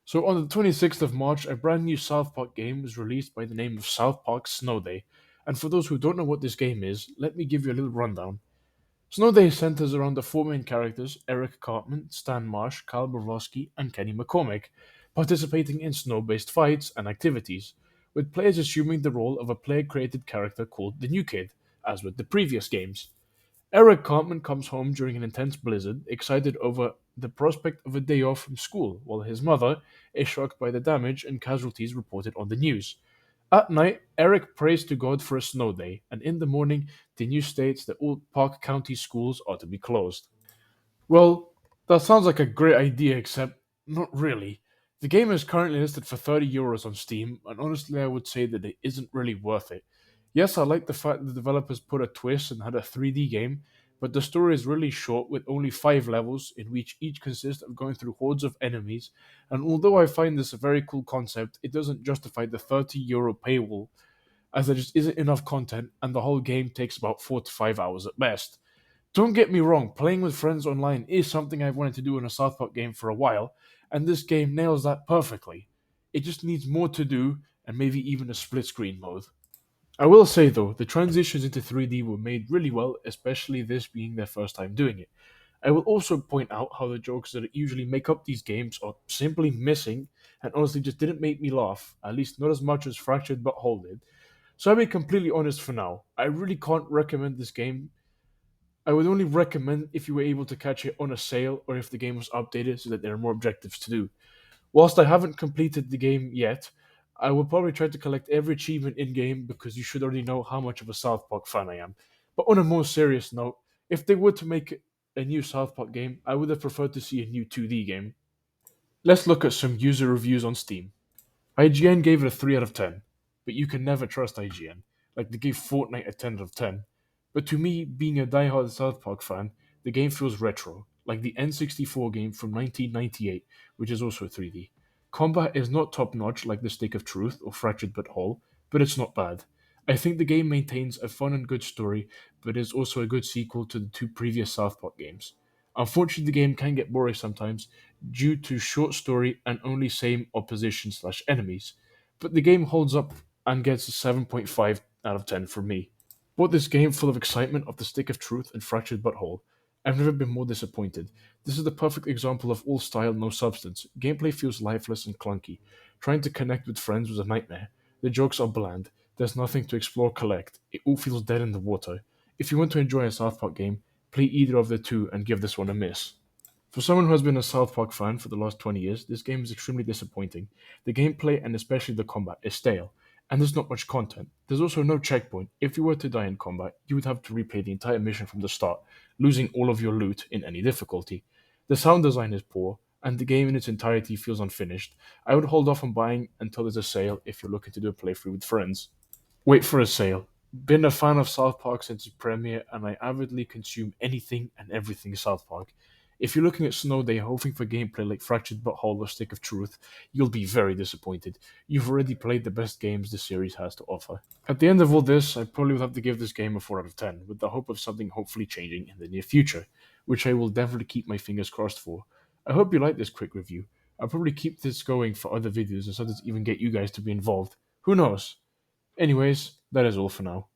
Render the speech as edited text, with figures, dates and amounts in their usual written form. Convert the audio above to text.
So on the 26th of March, a brand new South Park game was released by the name of South Park Snow Day. And for those who don't know what this game is, let me give you a little rundown. Snow Day centers around the four main characters Eric Cartman, Stan Marsh, Kyle Borowski, and Kenny McCormick, participating in snow based fights and activities, with players assuming the role of a player created character called the New Kid, as with the previous games. Eric Cartman comes home during an intense blizzard, excited over the prospect of a day off from school, while his mother is shocked by the damage and casualties reported on the news. At night, Eric prays to God for a snow day, and in the morning, the news states that all Park County schools are to be closed. Well, that sounds like a great idea, except not really. The game is currently listed for €30 on Steam, and honestly, I would say that it isn't really worth it. Yes, I like the fact that the developers put a twist and had a 3D game, but the story is really short with only 5 levels, in which each consists of going through hordes of enemies. And although I find this a very cool concept, it doesn't justify the €30 paywall, as there just isn't enough content, and the whole game takes about 4 to 5 hours at best. Don't get me wrong, playing with friends online is something I've wanted to do in a South Park game for a while, and this game nails that perfectly. It just needs more to do, and maybe even a split screen mode. I will say though, the transitions into 3D were made really well, especially this being their first time doing it. I will also point out how the jokes that usually make up these games are simply missing, and honestly just didn't make me laugh, at least not as much as Fractured But Whole did. So I'll be completely honest for now. I really can't recommend this game. I would only recommend if you were able to catch it on a sale or if the game was updated so that there are more objectives to do. Whilst I haven't completed the game yet, I will probably try to collect every achievement in game because you should already know how much of a South Park fan I am. But on a more serious note, if they were to make a new South Park game, I would have preferred to see a new 2D game. Let's look at some user reviews on Steam. IGN gave it a 3 out of 10, but you can never trust IGN. Like they gave Fortnite a 10 out of 10. But to me, being a die-hard South Park fan, the game feels retro, like the N64 game from 1998, which is also 3D. Combat is not top notch like The Stick of Truth or Fractured But Whole, but it's not bad. I think the game maintains a fun and good story, but is also a good sequel to the two previous South Park games. Unfortunately, the game can get boring sometimes due to short story and only same opposition slash enemies, but the game holds up and gets a 7.5 out of 10 from me. Bought this game full of excitement of the Stick of Truth and Fractured But Whole. I've never been more disappointed. This is the perfect example of all style, no substance. Gameplay feels lifeless and clunky. Trying to connect with friends was a nightmare. The jokes are bland. There's nothing to explore, collect. It all feels dead in the water. If you want to enjoy a South Park game, play either of the two and give this one a miss. For someone who has been a South Park fan for the last 20 years, this game is extremely disappointing. The gameplay and especially the combat is stale, and there's not much content. There's also no checkpoint. If you were to die in combat, you would have to replay the entire mission from the start, losing all of your loot in any difficulty. The sound design is poor, and the game in its entirety feels unfinished. I would hold off on buying until there's a sale if you're looking to do a playthrough with friends. Wait for a sale. Been a fan of South Park since its premiere, and I avidly consume anything and everything South Park. If you're looking at Snow Day hoping for gameplay like Fractured But Whole or Stick of Truth, you'll be very disappointed. You've already played the best games the series has to offer. At the end of all this, I probably would have to give this game a 4 out of 10, with the hope of something hopefully changing in the near future, which I will definitely keep my fingers crossed for. I hope you like this quick review. I'll probably keep this going for other videos and sometimes even get you guys to be involved. Who knows? Anyways, that is all for now.